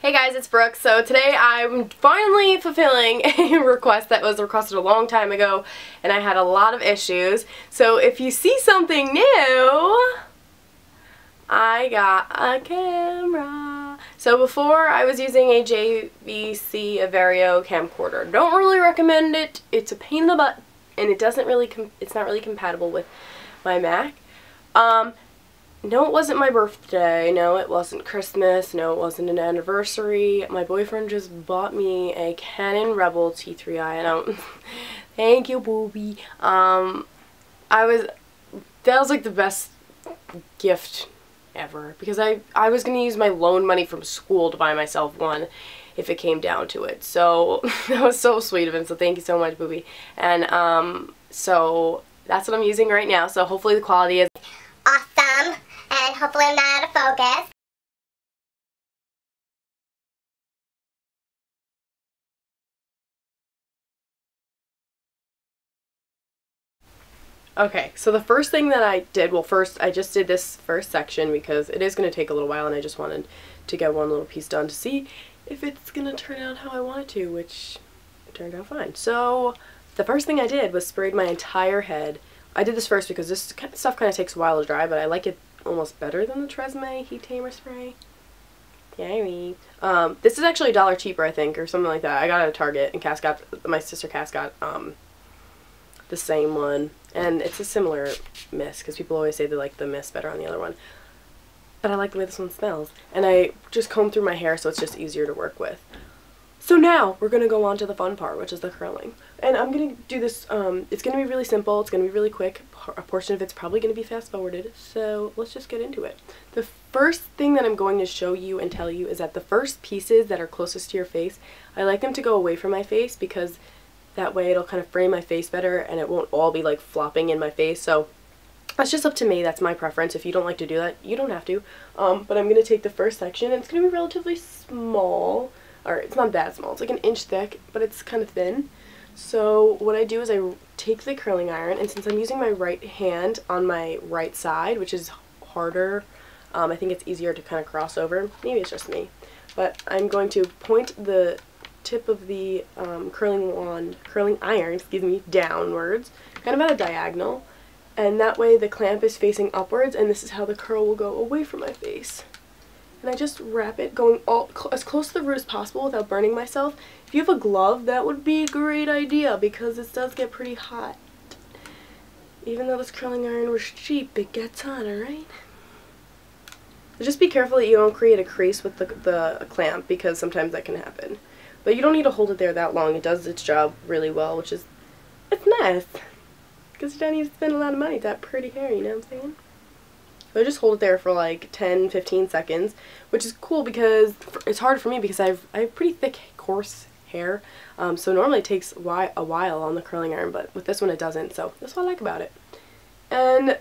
Hey guys, it's Brooke. So today I'm finally fulfilling a request that was requested a long time ago and I had a lot of issues. So if you see something new, I got a camera. So before I was using a JVC Averio camcorder. Don't really recommend it. It's a pain in the butt and it's not really compatible with my Mac. No, it wasn't my birthday. No, it wasn't Christmas. No, it wasn't an anniversary. My boyfriend just bought me a Canon Rebel T3i, and thank you, booby. That was like the best gift ever, because I was gonna use my loan money from school to buy myself one if it came down to it. So that was so sweet of him. So thank you so much, booby. And so that's what I'm using right now. So hopefully the quality is awesome. And hopefully I'm not out of focus. Okay, so the first thing that I did, well first I just did this first section because it is going to take a little while and I just wanted to get one little piece done to see if it's going to turn out how I want it to, which turned out fine. So the first thing I did was sprayed my entire head. I did this first because this stuff kind of takes a while to dry, but I like it almost better than the Tresemme Heat Tamer spray. Yay. This is actually $1 cheaper, I think, or something like that. I got it at Target, and Cass got, my sister Cass got the same one, and it's a similar mist because people always say they like the mist better on the other one. But I like the way this one smells, and I just comb through my hair so it's just easier to work with. So now we're going to go on to the fun part, which is the curling. And I'm going to do this, it's going to be really simple, it's going to be really quick, a portion of it's probably going to be fast forwarded, so let's just get into it. The first thing that I'm going to show you and tell you is that the first pieces that are closest to your face, I like them to go away from my face because that way it'll kind of frame my face better and it won't all be like flopping in my face. So that's just up to me, that's my preference. If you don't like to do that, you don't have to. But I'm going to take the first section and it's going to be relatively small. Or it's not that small, it's like an inch thick, but it's kind of thin. So what I do is I take the curling iron, and since I'm using my right hand on my right side, which is harder, I think it's easier to kind of cross over. Maybe it's just me. But I'm going to point the tip of the curling iron, downwards, kind of at a diagonal. And that way the clamp is facing upwards, and this is how the curl will go away from my face. And I just wrap it going as close to the root as possible without burning myself. If you have a glove, that would be a great idea because this does get pretty hot. Even though this curling iron was cheap, it gets hot, alright? So just be careful that you don't create a crease with the clamp because sometimes that can happen. But you don't need to hold it there that long. It does its job really well, which is, it's nice. Because you don't need to spend a lot of money to have pretty hair, you know what I'm saying? So I just hold it there for like 10-15 seconds, which is cool because it's hard for me because I have pretty thick, coarse hair. So normally it takes a while on the curling iron, but with this one it doesn't. So that's what I like about it. And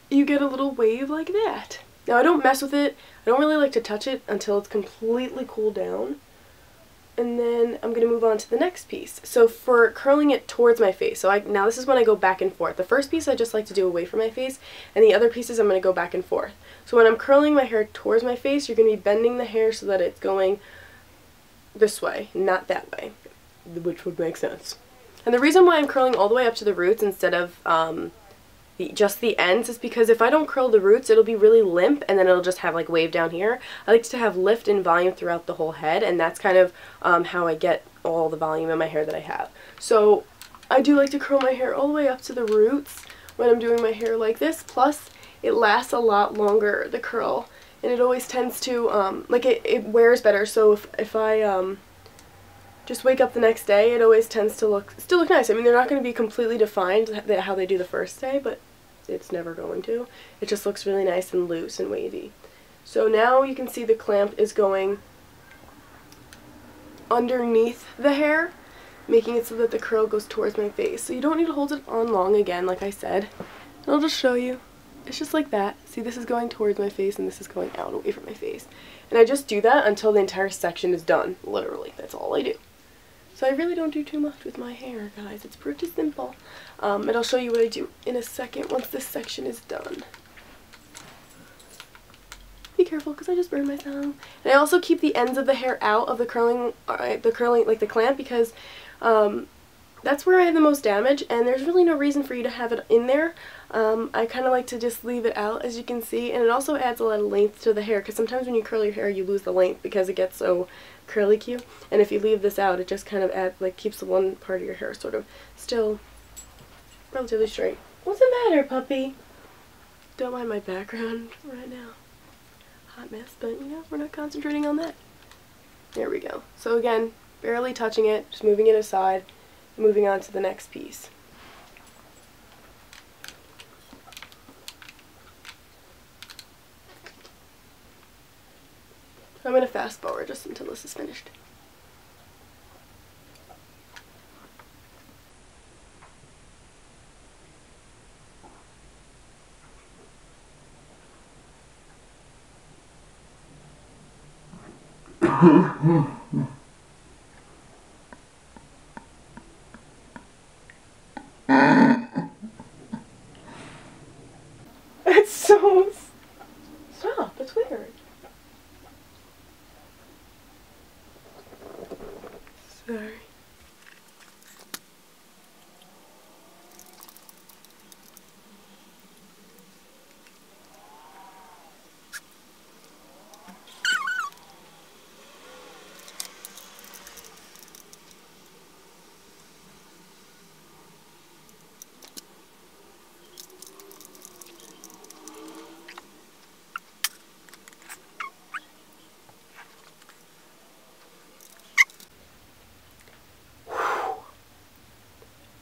you get a little wave like that. Now I don't mess with it. I don't really like to touch it until it's completely cooled down. And then I'm going to move on to the next piece. So for curling it towards my face, now this is when I go back and forth. The first piece I just like to do away from my face, and the other pieces I'm going to go back and forth. So when I'm curling my hair towards my face, you're going to be bending the hair so that it's going this way, not that way, which would make sense. And the reason why I'm curling all the way up to the roots instead of just the ends is because if I don't curl the roots, it'll be really limp and then it'll just have like wave down here. I like to have lift and volume throughout the whole head, and that's kind of how I get all the volume in my hair that I have. So I do like to curl my hair all the way up to the roots when I'm doing my hair like this, plus it lasts a lot longer, the curl, and it always tends to, it wears better. So if I just wake up the next day, it always tends to still look nice. I mean, they're not going to be completely defined how they do the first day, but it's never going to. It just looks really nice and loose and wavy. So now you can see the clamp is going underneath the hair, making it so that the curl goes towards my face. So you don't need to hold it on long again, like I said. And I'll just show you. It's just like that. See, this is going towards my face and this is going out away from my face. And I just do that until the entire section is done, literally. That's all I do. So I really don't do too much with my hair, guys. It's pretty simple. And I'll show you what I do in a second once this section is done. be careful because I just burned myself. And I also keep the ends of the hair out of the curling like the clamp, because that's where I have the most damage, and there's really no reason for you to have it in there. I kind of like to just leave it out, as you can see, and it also adds a lot of length to the hair, because sometimes when you curl your hair you lose the length because it gets so curly Q, and if you leave this out it just kind of adds, like, keeps the one part of your hair sort of still relatively straight. What's the matter, puppy? Don't mind my background right now. Hot mess, but you know, we're not concentrating on that. There we go. So again, barely touching it, just moving it aside, moving on to the next piece. I'm going to fast forward just until this is finished. It's so... Stop, it's weird. Sorry.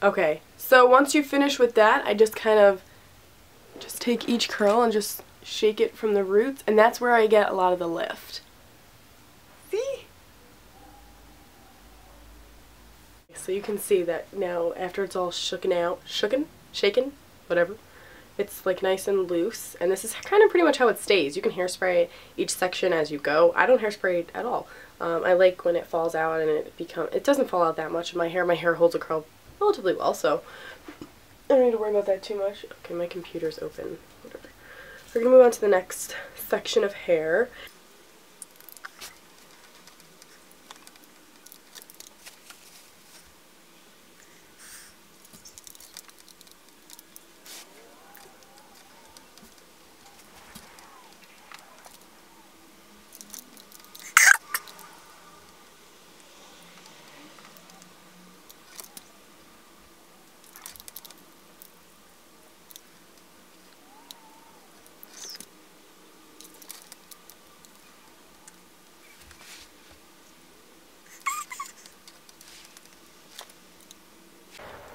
Okay, so once you finish with that, I just kind of just take each curl and just shake it from the roots, and that's where I get a lot of the lift. See? So you can see that now after it's all shaken, whatever, it's like nice and loose, and this is kind of pretty much how it stays. You can hairspray each section as you go. I don't hairspray at all. I like when it falls out and it doesn't fall out that much in my hair. My hair holds a curl relatively well, so I don't need to worry about that too much. Okay, my computer's open. Whatever. We're gonna move on to the next section of hair.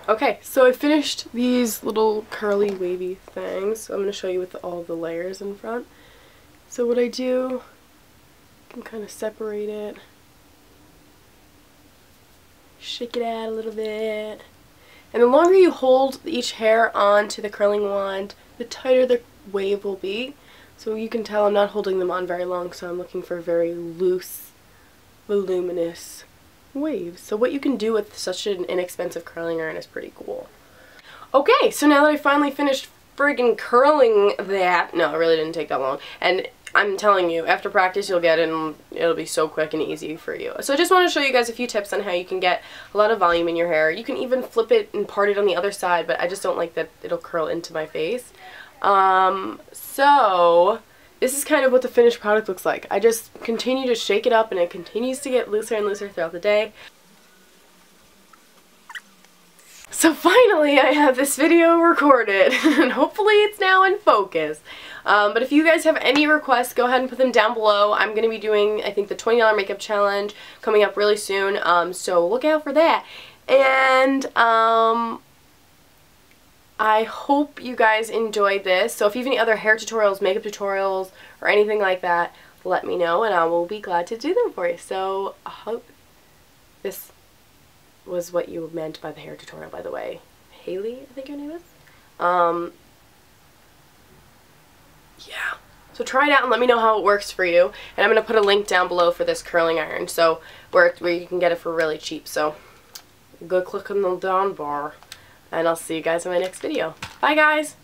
Okay, so I finished these little curly wavy things. So I'm going to show you with all the layers in front. So what I do, I can kind of separate it, shake it out a little bit, and the longer you hold each hair onto the curling wand, the tighter the wave will be. So you can tell I'm not holding them on very long, so I'm looking for very loose, voluminous waves. So what you can do with such an inexpensive curling iron is pretty cool. Okay, so now that I finally finished friggin' curling that, no, it really didn't take that long, and I'm telling you, after practice you'll get it and it'll be so quick and easy for you. So I just want to show you guys a few tips on how you can get a lot of volume in your hair. You can even flip it and part it on the other side, but I just don't like that it'll curl into my face. So this is kind of what the finished product looks like. I just continue to shake it up and it continues to get looser and looser throughout the day. So finally I have this video recorded and hopefully it's now in focus. But if you guys have any requests, go ahead and put them down below. I'm going to be doing, I think, the $20 makeup challenge coming up really soon, so look out for that. And I hope you guys enjoyed this. So if you have any other hair tutorials, makeup tutorials, or anything like that, let me know and I will be glad to do them for you. So I hope this was what you meant by the hair tutorial, by the way. Haley, I think your name is? Yeah. So try it out and let me know how it works for you. And I'm going to put a link down below for this curling iron, so where you can get it for really cheap. So go click on the down bar. And I'll see you guys in my next video. Bye, guys!